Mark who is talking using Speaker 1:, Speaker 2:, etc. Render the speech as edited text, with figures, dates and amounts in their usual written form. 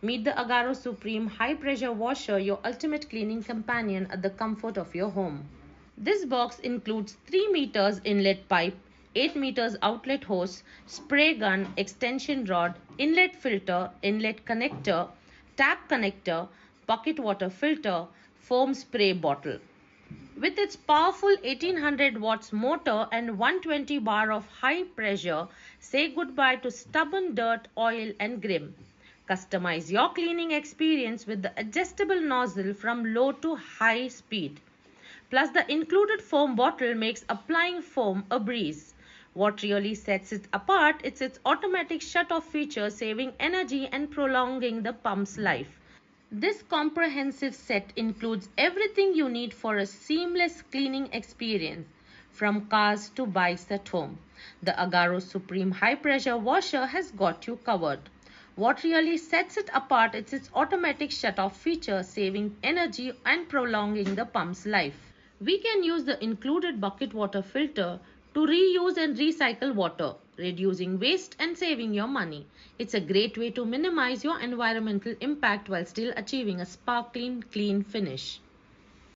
Speaker 1: Meet the AGARO Supreme High Pressure Washer, your ultimate cleaning companion at the comfort of your home. This box includes 3 meters inlet pipe, 8 meters outlet hose, spray gun, extension rod, inlet filter, inlet connector, tap connector, bucket water filter, foam spray bottle. With its powerful 1800 watts motor and 120 bar of high pressure, say goodbye to stubborn dirt, oil and grime. Customize your cleaning experience with the adjustable nozzle from low to high speed. Plus, the included foam bottle makes applying foam a breeze. What really sets it apart is its automatic shut-off feature, saving energy and prolonging the pump's life. This comprehensive set includes everything you need for a seamless cleaning experience, from cars to bikes at home. The AGARO Supreme High Pressure Washer has got you covered. What really sets it apart is its automatic shut-off feature, saving energy and prolonging the pump's life. We can use the included bucket water filter to reuse and recycle water, reducing waste and saving your money. It's a great way to minimize your environmental impact while still achieving a sparkling, clean finish.